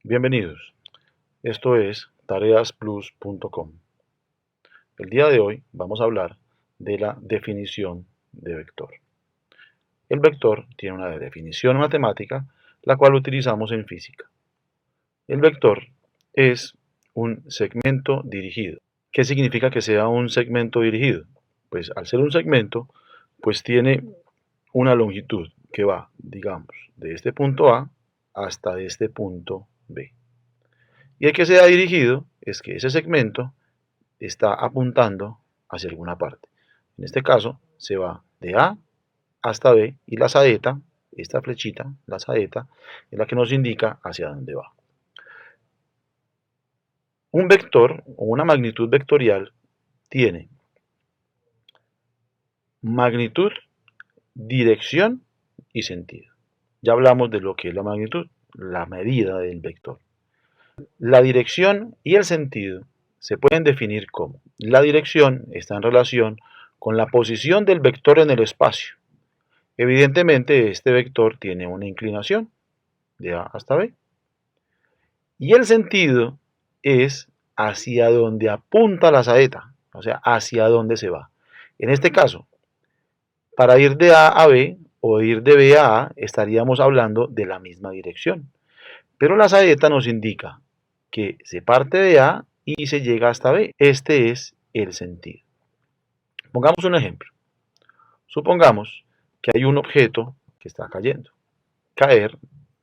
Bienvenidos, esto es tareasplus.com. El día de hoy vamos a hablar de la definición de vector. El vector tiene una definición matemática, la cual utilizamos en física. El vector es un segmento dirigido. ¿Qué significa que sea un segmento dirigido? Pues al ser un segmento, pues tiene una longitud que va, digamos, de este punto A hasta este punto B. Y el que sea dirigido es que ese segmento está apuntando hacia alguna parte. En este caso, se va de A hasta B y la saeta, esta flechita, la saeta, es la que nos indica hacia dónde va. Un vector o una magnitud vectorial tiene magnitud, dirección y sentido. Ya hablamos de lo que es la magnitud, la medida del vector. La dirección y el sentido se pueden definir como: la dirección está en relación con la posición del vector en el espacio. Evidentemente, este vector tiene una inclinación de A hasta B. Y el sentido es hacia donde apunta la saeta, o sea, hacia dónde se va. En este caso, para ir de A a B o ir de B a A, estaríamos hablando de la misma dirección. Pero la saeta nos indica que se parte de A y se llega hasta B. Este es el sentido. Pongamos un ejemplo. Supongamos que hay un objeto que está cayendo. Caer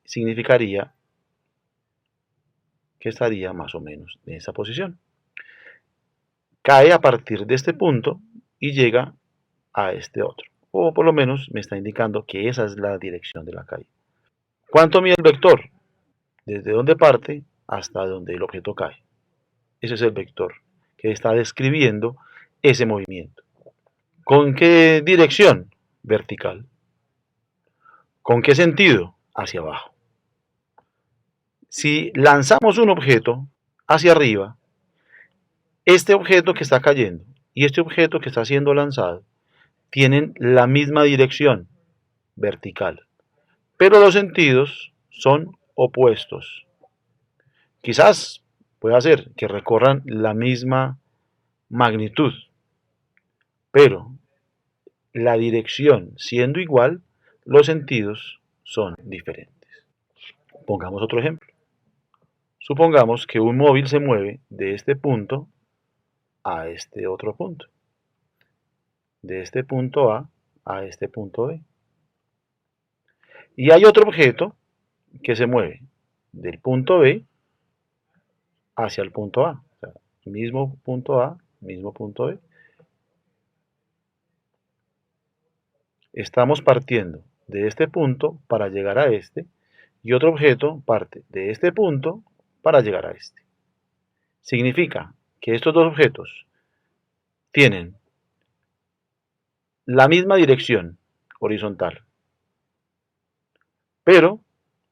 significaría que estaría más o menos en esa posición. Cae a partir de este punto y llega a este otro. O por lo menos me está indicando que esa es la dirección de la caída. ¿Cuánto mide el vector? Desde donde parte hasta donde el objeto cae. Ese es el vector que está describiendo ese movimiento. ¿Con qué dirección? Vertical. ¿Con qué sentido? Hacia abajo. Si lanzamos un objeto hacia arriba, este objeto que está cayendo y este objeto que está siendo lanzado tienen la misma dirección, vertical, pero los sentidos son opuestos. Quizás pueda ser que recorran la misma magnitud, pero la dirección siendo igual, los sentidos son diferentes. Pongamos otro ejemplo. Supongamos que un móvil se mueve de este punto a este otro punto, de este punto a este punto B. Y hay otro objeto que se mueve del punto B hacia el punto A. O sea, mismo punto A, mismo punto B. Estamos partiendo de este punto para llegar a este, y otro objeto parte de este punto para llegar a este. Significa que estos dos objetos tienen la misma dirección horizontal, pero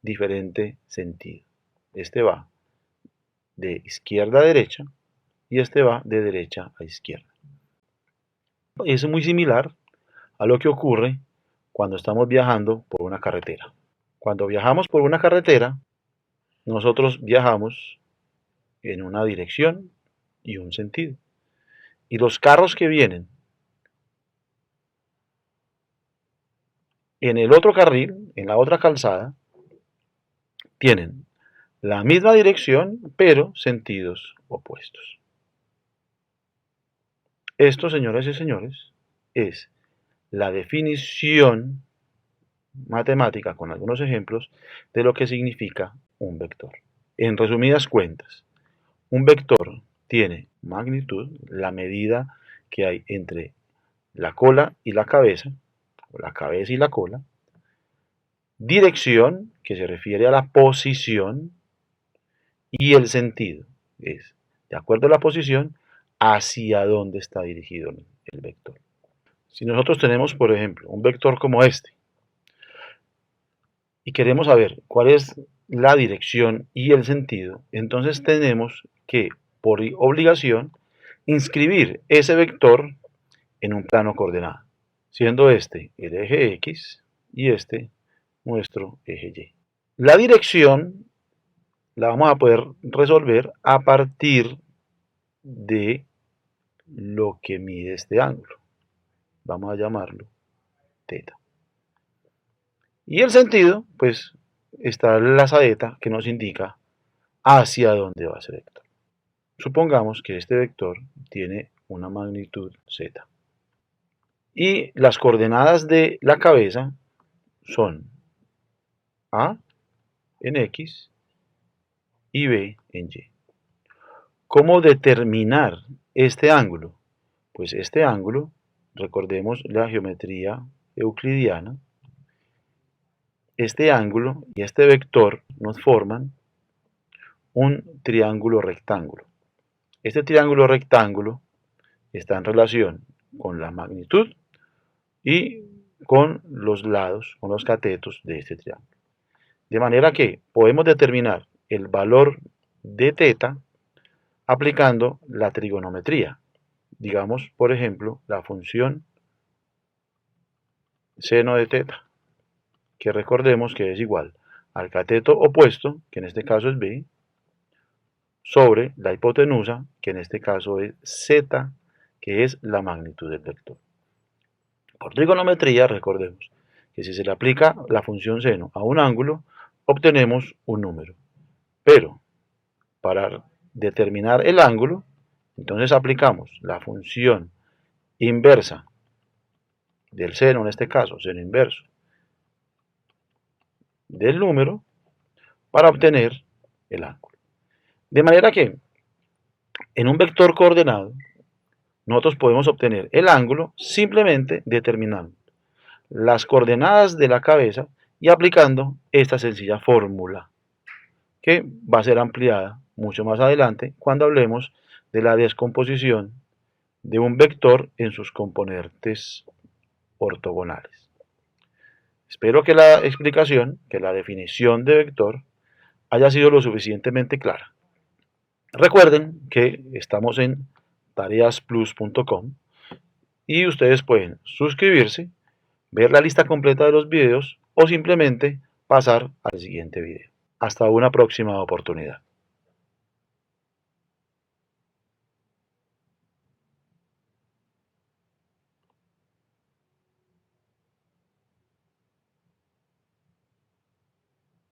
diferente sentido. Este va de izquierda a derecha y este va de derecha a izquierda. Es muy similar a lo que ocurre cuando estamos viajando por una carretera. Cuando viajamos por una carretera, nosotros viajamos en una dirección y un sentido. Y los carros que vienen en el otro carril, en la otra calzada, tienen la misma dirección, pero sentidos opuestos. Esto, señoras y señores, es la definición matemática con algunos ejemplos de lo que significa un vector. En resumidas cuentas, un vector tiene magnitud, la medida que hay entre la cola y la cabeza, o la cabeza y la cola, dirección, que se refiere a la posición, y el sentido, es, de acuerdo a la posición, hacia dónde está dirigido el vector. Si nosotros tenemos, por ejemplo, un vector como este, y queremos saber cuál es la dirección y el sentido, entonces tenemos que, por obligación, inscribir ese vector en un plano coordenado, siendo este el eje X y este nuestro eje Y. La dirección la vamos a poder resolver a partir de lo que mide este ángulo. Vamos a llamarlo θ. Y el sentido, pues, está la saeta que nos indica hacia dónde va ese vector. Supongamos que este vector tiene una magnitud z. Y las coordenadas de la cabeza son A en X y B en Y. ¿Cómo determinar este ángulo? Pues este ángulo, recordemos la geometría euclidiana, este ángulo y este vector nos forman un triángulo rectángulo. Este triángulo rectángulo está en relación con la magnitud y con los lados, con los catetos de este triángulo. De manera que podemos determinar el valor de θ aplicando la trigonometría. Digamos, por ejemplo, la función seno de θ, que recordemos que es igual al cateto opuesto, que en este caso es B, sobre la hipotenusa, que en este caso es z, que es la magnitud del vector. Por trigonometría, recordemos que si se le aplica la función seno a un ángulo, obtenemos un número. Pero para determinar el ángulo, entonces aplicamos la función inversa del seno, en este caso, seno inverso del número, para obtener el ángulo. De manera que en un vector coordenado, nosotros podemos obtener el ángulo simplemente determinando las coordenadas de la cabeza y aplicando esta sencilla fórmula, que va a ser ampliada mucho más adelante cuando hablemos de la descomposición de un vector en sus componentes ortogonales. Espero que la explicación, que la definición de vector, haya sido lo suficientemente clara. Recuerden que estamos en tareasplus.com y ustedes pueden suscribirse, ver la lista completa de los videos o simplemente pasar al siguiente video. Hasta una próxima oportunidad.